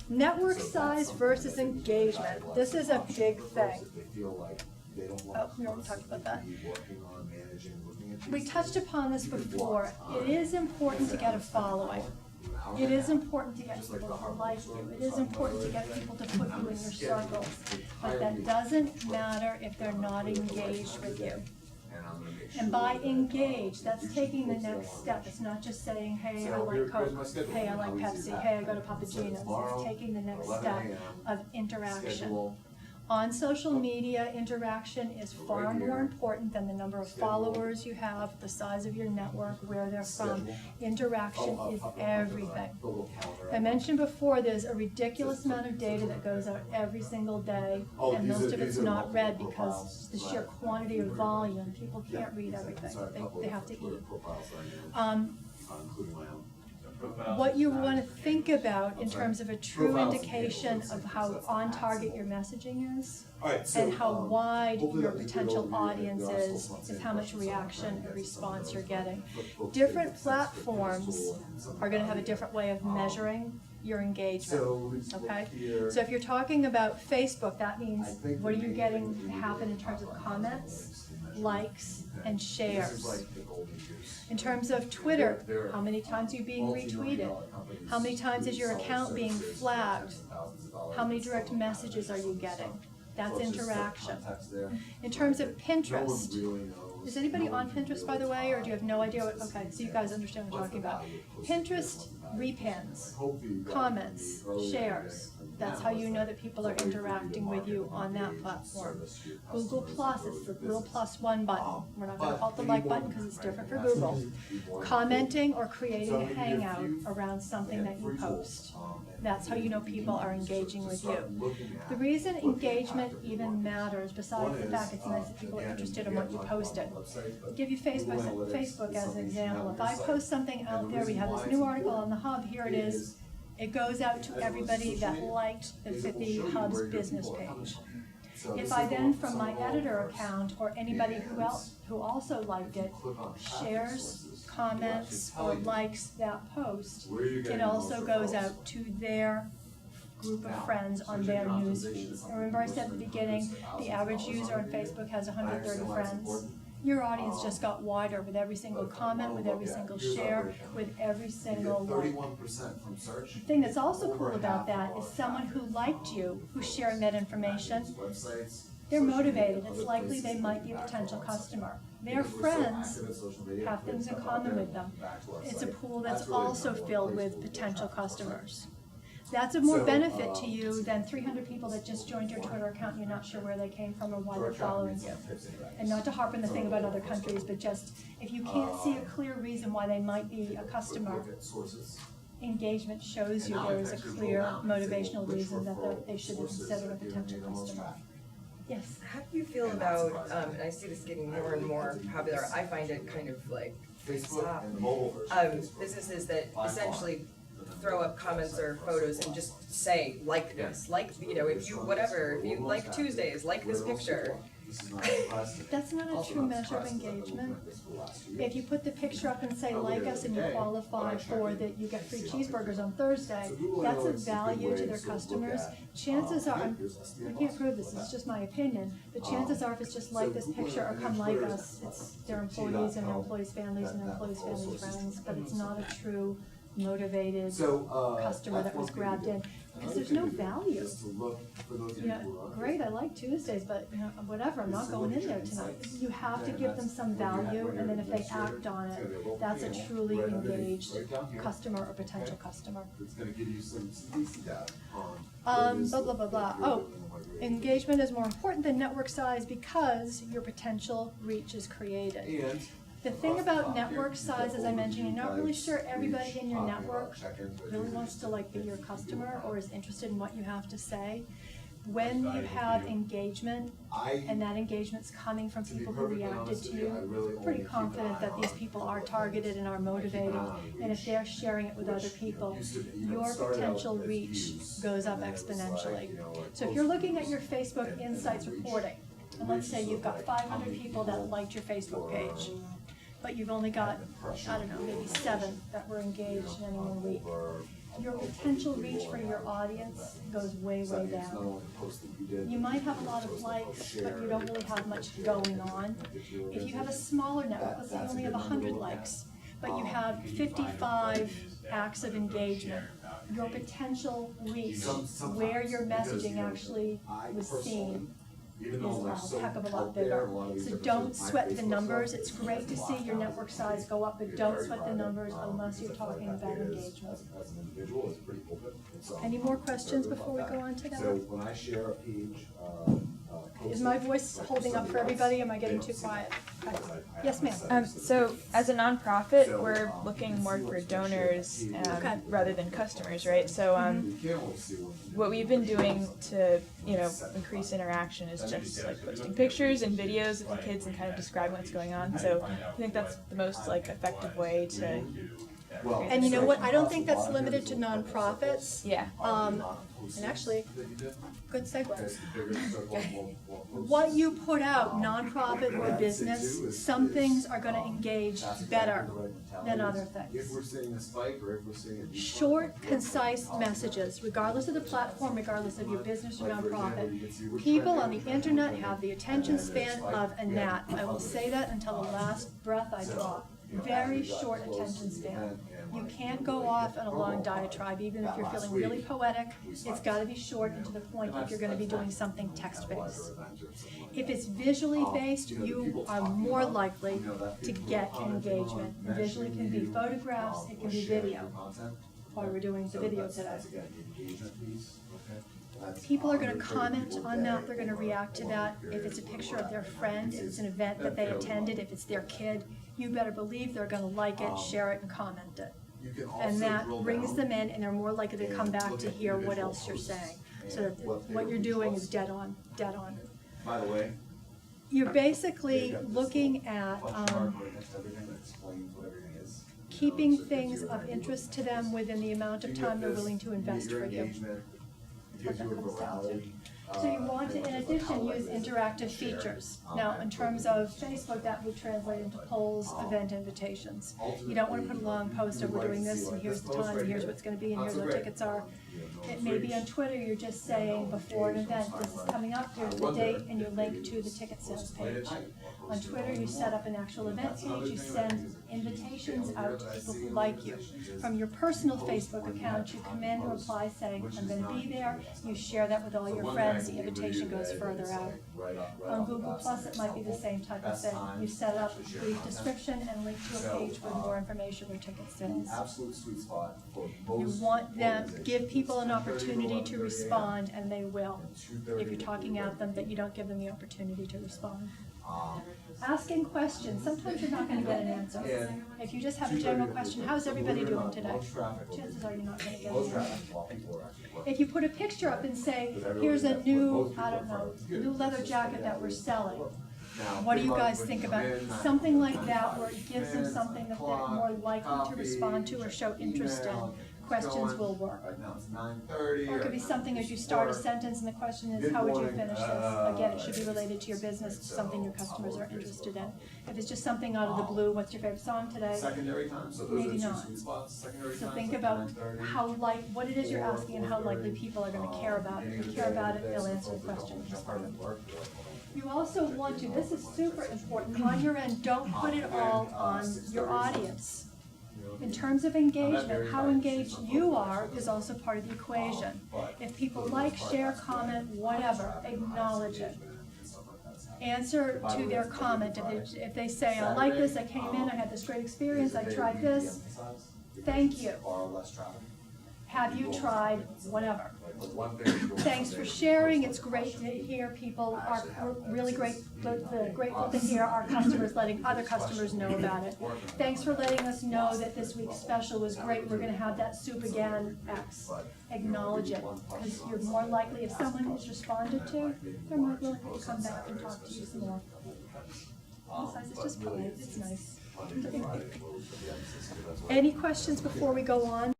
Network size versus engagement. This is a big thing. Oh, we already talked about that. We touched upon this before. It is important to get a following. It is important to get people to like you. It is important to get people to put you in your circles. But that doesn't matter if they're not engaged with you. And by engage, that's taking the next step. It's not just saying, hey, I like Coke, hey, I like Pepsi, hey, I go to Papa Gino's. It's taking the next step of interaction. On social media, interaction is far more important than the number of followers you have, the size of your network, where they're from. Interaction is everything. I mentioned before, there's a ridiculous amount of data that goes out every single day, and most of it's not read because the sheer quantity of volume, people can't read everything. They have to eat. What you want to think about in terms of a true indication of how on target your messaging is and how wide your potential audience is how much reaction or response you're getting. Different platforms are going to have a different way of measuring your engagement, okay? So if you're talking about Facebook, that means what are you getting happen in terms of comments, likes, and shares. In terms of Twitter, how many times are you being retweeted? How many times is your account being flagged? How many direct messages are you getting? That's interaction. In terms of Pinterest, is anybody on Pinterest, by the way, or do you have no idea what, okay, so you guys understand what I'm talking about. Pinterest repins, comments, shares. That's how you know that people are interacting with you on that platform. Google Plus, it's the little +1 button. We're not going to call it the like button because it's different for Google. Commenting or creating a hangout around something that you post. That's how you know people are engaging with you. The reason engagement even matters, besides the fact it's nice that people are interested in what you posted. I'll give you Facebook as an example. If I post something out there, we have this new article on the Hub, here it is. It goes out to everybody that liked the Hub's business page. If I then, from my editor account or anybody who also liked it, shares, comments, or likes that post, it also goes out to their group of friends on their newsfeeds. And remember I said at the beginning, the average user on Facebook has 130 friends. Your audience just got wider with every single comment, with every single share, with every single like. The thing that's also cool about that is someone who liked you, who's sharing that information, they're motivated. It's likely they might be a potential customer. Their friends have things in common with them. It's a pool that's also filled with potential customers. That's of more benefit to you than 300 people that just joined your Twitter account and you're not sure where they came from or why they're following you. And not to harp on the thing about other countries, but just if you can't see a clear reason why they might be a customer, engagement shows you there is a clear motivational reason that they should be considered a potential customer. Yes? How do you feel about, and I see this getting more and more popular, I find it kind of like, businesses that essentially throw up comments or photos and just say, like this, like, you know, if you like Tuesdays, like this picture. That's not a true measure of engagement. If you put the picture up and say like us and you qualify for that you get free cheeseburgers on Thursday, that's a value to their customers. Chances are, I can't prove this, it's just my opinion, but chances are if it's just like this picture or come like us, it's their employees and their employees' families and their employees' families' friends, but it's not a true motivated customer that was grabbed in, because there's no value. You know, great, I like Tuesdays, but you know, whatever, I'm not going in there tonight. You have to give them some value, and then if they act on it, that's a truly engaged customer or potential customer. Blah, blah, blah, blah. Oh, engagement is more important than network size because your potential reach is created. The thing about network size, as I mentioned, you're not really sure everybody in your network really wants to like be your customer or is interested in what you have to say. When you have engagement, and that engagement's coming from people who reacted to you, I'm pretty confident that these people are targeted and are motivated, and if they're sharing it with other people, your potential reach goes up exponentially. So if you're looking at your Facebook Insights reporting, and let's say you've got 500 people that liked your Facebook page, but you've only got, I don't know, maybe 7 that were engaged in any one week. your potential reach for your audience goes way, way down. You might have a lot of likes, but you don't really have much going on. If you have a smaller network, let's say you only have 100 likes, but you have 55 acts of engagement, your potential reach, where your messaging actually was seen, is a heck of a lot bigger. So don't sweat the numbers. It's great to see your network size go up, but don't sweat the numbers unless you're talking about engagement. Any more questions before we go on to that? So when I share a page, Is my voice holding up for everybody? Am I getting too quiet? Okay. Yes, ma'am. So as a nonprofit, we're looking more for donors Okay. rather than customers, right? So what we've been doing to increase interaction is just like posting pictures and videos of the kids and kind of describing what's going on. So I think that's the most like effective way to. And you know what? I don't think that's limited to nonprofits. Yeah. And actually, good segue. What you put out, nonprofit or business, some things are going to engage better than other If we're things. seeing a spike or if we're seeing a decline. Short, concise messages, regardless of the platform, regardless of your business or nonprofit. People on the internet have the attention span of a gnat. I will say that until the last breath I draw. Very short attention span. You can't go off on a long diatribe, even if you're feeling really poetic. It's got to be short and to the point if you're going to be doing something text-based. If it's visually based, you are more likely to get engagement. Visually can be photographs, it can be video. Why we're doing the video today. People are going to comment on that, they're going to react to that. If it's a picture of their friend, if it's an event that they attended, if it's their kid, you better believe they're going to like it, share it, and comment it. And that brings them in, and they're more likely to come back to hear what else you're saying. So that what you're doing is dead on, dead on. By the way, You're basically looking at keeping things of interest to them within the amount of time they're willing to invest for you. What that comes down to. So you want to, in addition, use interactive features. Now, in terms of Facebook, that would translate into polls, event invitations. You don't want to put a long post of, we're doing this, and here's the time, and here's what's going to be, and here's what tickets are. It may be on Twitter, you're just saying before an event, this is coming up, here's the date, and you link to the ticket sales page. On Twitter, you set up an actual event page, you send invitations out to people who like you. From your personal Facebook account, you come in and reply saying, I'm going to be there. You share that with all your friends, the invitation goes further out. On Google Plus, it might be the same type of thing. You set up a brief description and link to a page with more information or ticket sales. absolute sweet spot for You most. want them, give people an opportunity to respond, and they will. If you're talking at them, that you don't give them the opportunity to respond. Asking questions, sometimes you're not going to get an answer. If you just have a general question, how's everybody doing today? Chances are you're not going to get an answer. If you put a picture up and say, here's a new, I don't know, new leather jacket that we're selling, what do you guys think about it? Something like that where it gives them something that they're more likely to respond to or show interest in. Questions will work. Right now it's 9:30. Or it could be something as you start a sentence and the question is, how would you finish this? Again, it should be related to your business, something your customers are interested in. If it's just something out of the blue, what's your favorite song today? Secondary time, so those Maybe are two not. sweet spots, secondary So time. think about what it is you're asking and how likely people are going to care about it. If they care about it, they'll answer the question. You also want to, this is super important, on your end, don't put it all on your audience. In terms of engagement, how engaged you are is also part of the equation. If people like, share, comment, whatever, acknowledge it. Answer to their comment. If they say, I like this, I came in, I had this great experience, I tried this, thank you. Have you tried whatever? Thanks for sharing. It's great to hear people are really grateful to hear our customers letting other customers know about it. Thanks for letting us know that this week's special was great. We're going to have that soup again. X. Acknowledge it, because you're more likely, if someone is responded to, they're more likely to come back and talk to you some more. Besides, it's just polite. It's nice. Any questions before we go on?